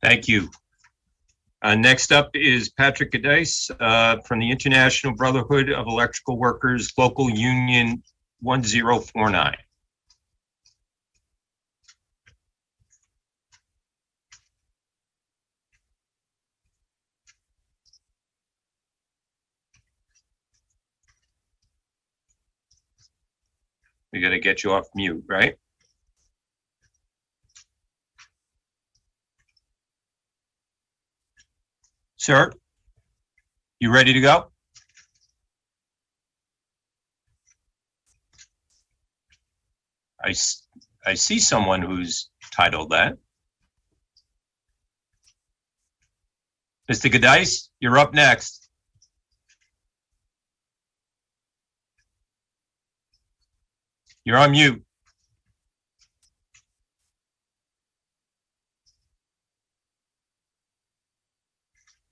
Thank you. Next up is Patrick Guidice from the International Brotherhood of Electrical Workers, Local Union 1049. We got to get you off mute, right? Sir, you ready to go? I see someone who's titled that. Mr. Guidice, you're up next. You're on mute.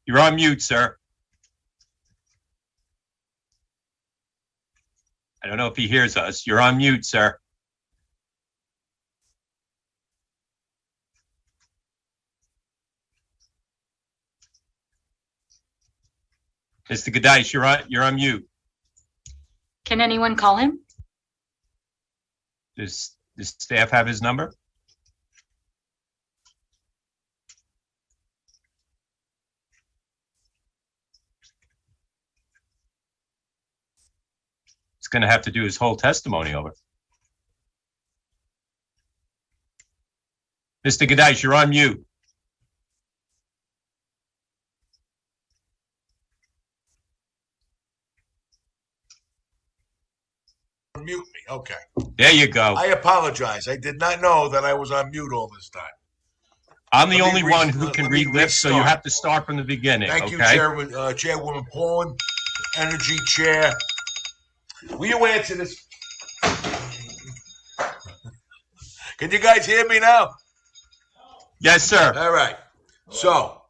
You're on mute, sir. I don't know if he hears us. You're on mute, sir. Mr. Guidice, you're on mute. Can anyone call him? Does the staff have his number? He's going to have to do his whole testimony over. Mr. Guidice, you're on mute. Mute me. Okay. There you go. I apologize. I did not know that I was on mute all this time. I'm the only one who can read lips, so you have to start from the beginning. Thank you, okay? Chairwoman Paulin, Energy Chair. Will you answer this? Can you guys hear me now? Yes, sir. All right. So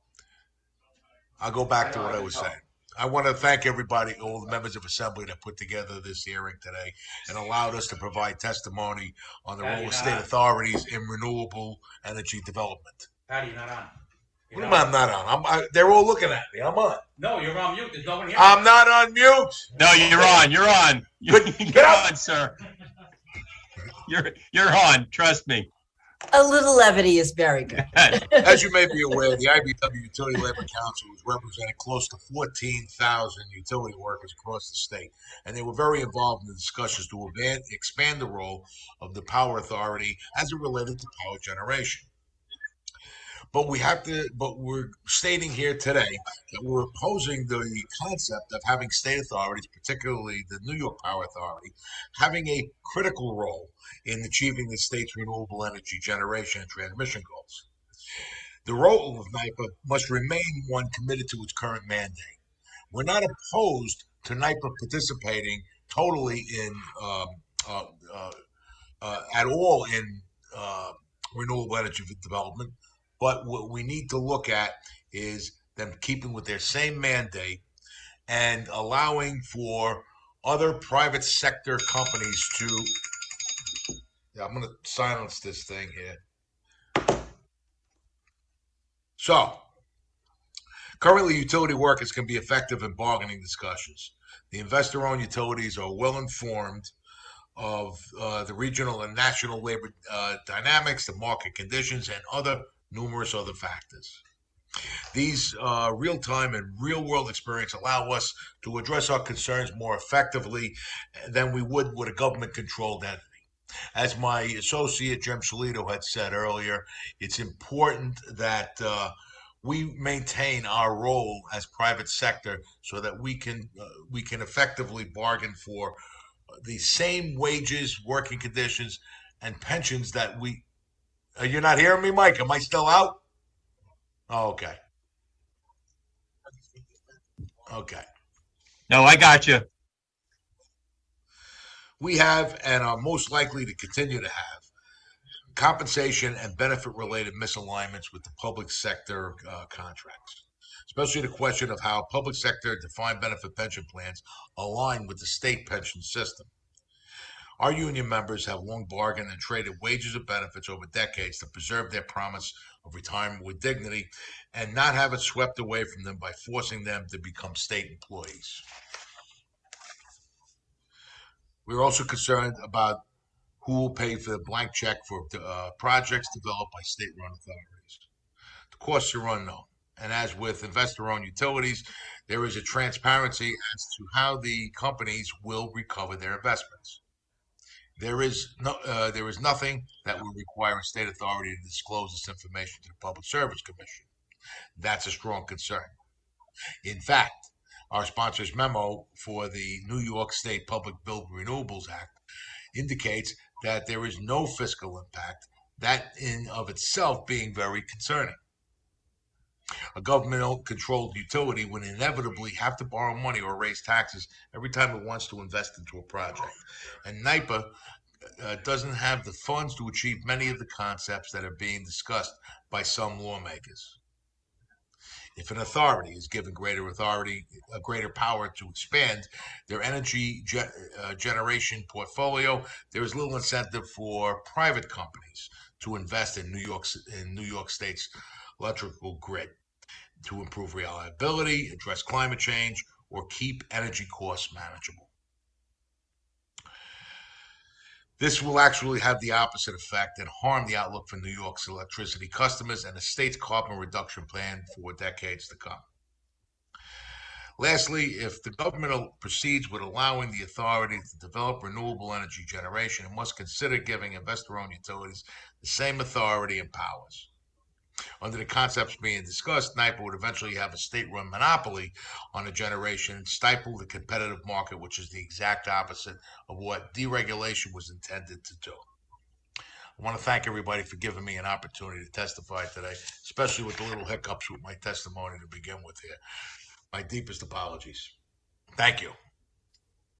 I'll go back to what I was saying. I want to thank everybody, all the members of Assembly that put together this hearing today and allowed us to provide testimony on the role of state authorities in renewable energy development. Patty, you're not on. What do you mean I'm not on? They're all looking at me. I'm on. No, you're on mute. There's no one here. I'm not on mute. No, you're on. You're on. You're on, sir. You're on. Trust me. A little levity is very good. As you may be aware, the IBEW Utility Labor Council was representing close to 14,000 utility workers across the state, and they were very involved in the discussions to expand the role of the Power Authority as it related to power generation. But we're stating here today that we're opposing the concept of having state authorities, particularly the New York Power Authority, having a critical role in achieving the state's renewable energy generation and transmission goals. The role of NYPA must remain one committed to its current mandate. We're not opposed to NYPA participating totally in at all in renewable energy development. But what we need to look at is them keeping with their same mandate and allowing for other private sector companies to. Yeah, I'm going to silence this thing here. So, currently, utility workers can be effective in bargaining discussions. The investor-owned utilities are well informed of the regional and national labor dynamics, the market conditions, and numerous other factors. These real-time and real-world experience allow us to address our concerns more effectively than we would with a government-controlled entity. As my associate Jim Solito had said earlier, it's important that we maintain our role as private sector so that we can effectively bargain for the same wages, working conditions, and pensions that we. You're not hearing me, Mike? Am I still out? Oh, okay. Okay. No, I got you. We have and are most likely to continue to have compensation and benefit related misalignments with the public sector contracts, especially the question of how public sector defined benefit pension plans align with the state pension system. Our union members have long bargained and traded wages and benefits over decades to preserve their promise of retirement with dignity and not have it swept away from them by forcing them to become state employees. We're also concerned about who will pay for the blank check for projects developed by state-run authorities. The costs are unknown, and as with investor-owned utilities, there is a transparency as to how the companies will recover their investments. There is nothing that will require a state authority to disclose this information to the Public Service Commission. That's a strong concern. In fact, our sponsor's memo for the New York State Public Building Renewables Act indicates that there is no fiscal impact, that in of itself being very concerning. A government-controlled utility would inevitably have to borrow money or raise taxes every time it wants to invest into a project. And NYPA doesn't have the funds to achieve many of the concepts that are being discussed by some lawmakers. If an authority is given greater power to expand their energy generation portfolio, there is little incentive for private companies to invest in New York State's electrical grid to improve reliability, address climate change, or keep energy costs manageable. This will actually have the opposite effect and harm the outlook for New York's electricity customers and the state's carbon reduction plan for decades to come. Lastly, if the government proceeds with allowing the authority to develop renewable energy generation, it must consider giving investor-owned utilities the same authority and powers. Under the concepts being discussed, NYPA would eventually have a state-run monopoly on the generation and stifle the competitive market, which is the exact opposite of what deregulation was intended to do. I want to thank everybody for giving me an opportunity to testify today, especially with the little hiccups with my testimony to begin with here. My deepest apologies. Thank you.